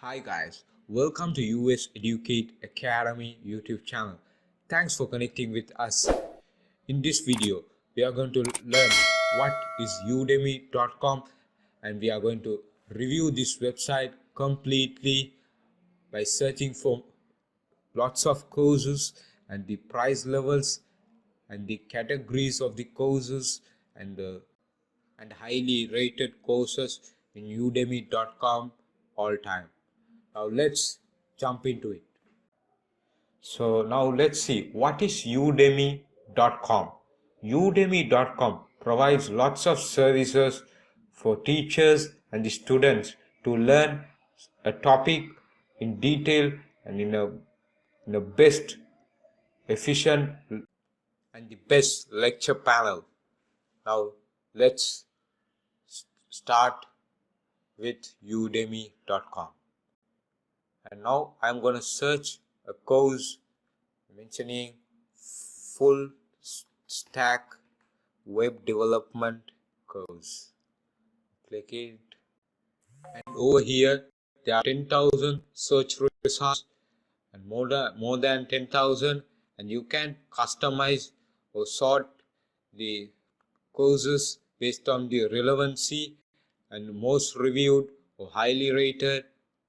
Hi guys, welcome to US Educate Academy YouTube channel. Thanks for connecting with us. In this video, we are going to learn what is udemy.com and we are going to review this website completely by searching for lots of courses and the price levels and the categories of the courses and highly rated courses in udemy.com all time. Now let's jump into it. So now let's see what is udemy.com. Udemy.com provides lots of services for teachers and the students to learn a topic in detail and in a best efficient and the best lecture panel. Now let's start with udemy.com. And now I'm going to search a course mentioning full stack web development course. Click it, and over here there are 10,000 search results and more than 10,000, and you can customize or sort the courses based on the relevancy and most reviewed or highly rated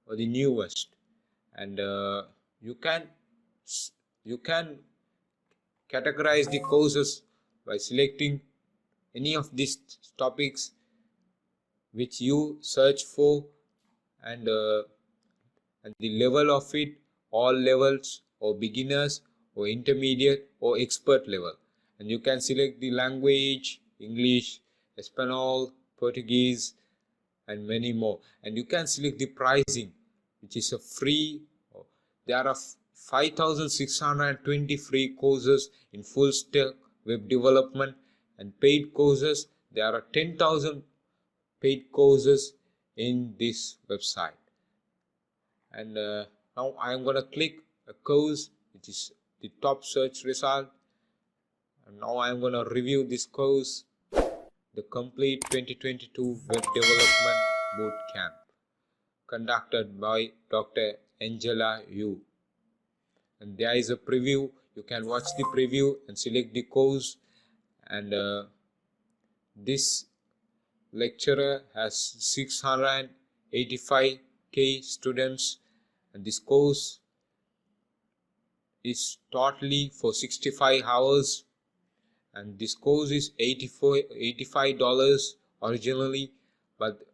or the newest. And you can categorize the courses by selecting any of these topics which you search for, and the level of it, all levels or beginners or intermediate or expert level. And you can select the language, English, Espanol, Portuguese, and many more. And you can select the pricing, which is a free. There are 5,620 free courses in full stack web development, and paid courses. There are 10,000 paid courses in this website. And now I am going to click a course which is the top search result. And now I am going to review this course, the complete 2022 web development boot camp, conducted by Dr. Angela Yu. And there is a preview. You can watch the preview and select the course. And this lecturer has 685k students, and this course is totally for 65 hours, and this course is $85 originally, but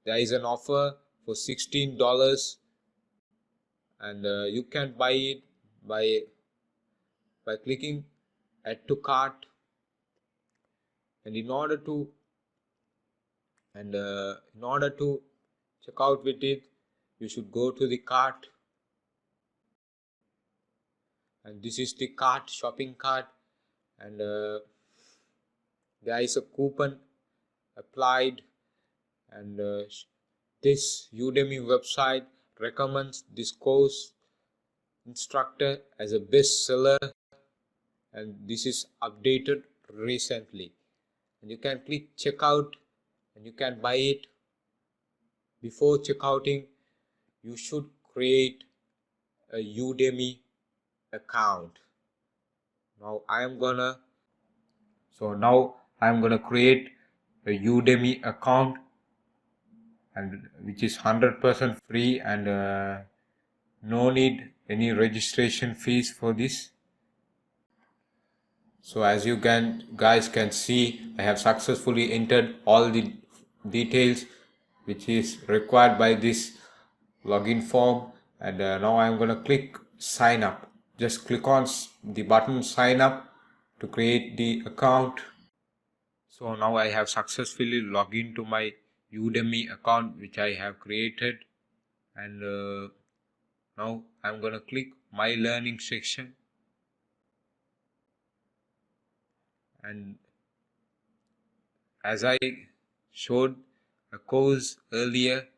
there is an offer for $16, and you can buy it by clicking add to cart. And in order to check out with it, you should go to the cart, and this is the cart, shopping cart, and there is a coupon applied, and this Udemy website recommends this course instructor as a bestseller, and this is updated recently. And you can click checkout and you can buy it. Before checkouting, you should create a Udemy account. Now I am gonna create a Udemy account, and which is 100% free, and no need any registration fees for this. So as you guys can see, I have successfully entered all the details which is required by this login form, and now I'm going to click sign up. Just click on the button sign up to create the account. So now I have successfully logged into my Udemy account which I have created, and now I'm going to click my learning section. And as I showed a course earlier,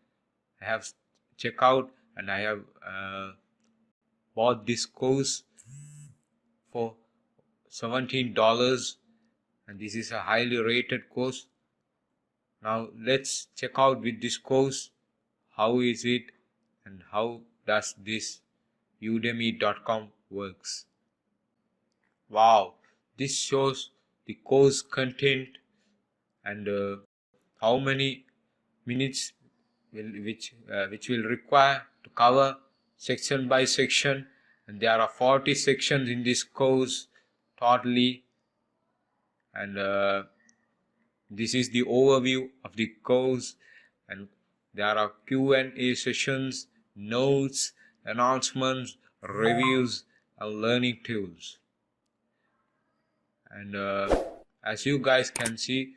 I have checked out and I have bought this course for $17, and this is a highly rated course. Now let's check out with this course how is it and how does this udemy.com works. Wow, this shows the course content and how many minutes which will require to cover section by section, and there are 40 sections in this course totally, and this is the overview of the course, and there are Q&A sessions, notes, announcements, reviews, and learning tools. And as you guys can see,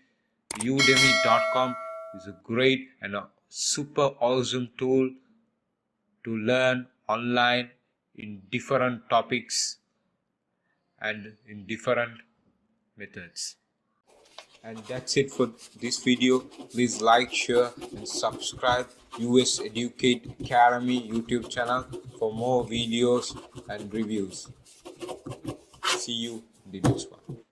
udemy.com is a great and a super awesome tool to learn online in different topics and in different methods. And that's it for this video. Please like, share and subscribe US Educate Academy YouTube channel for more videos and reviews. See you in the next one.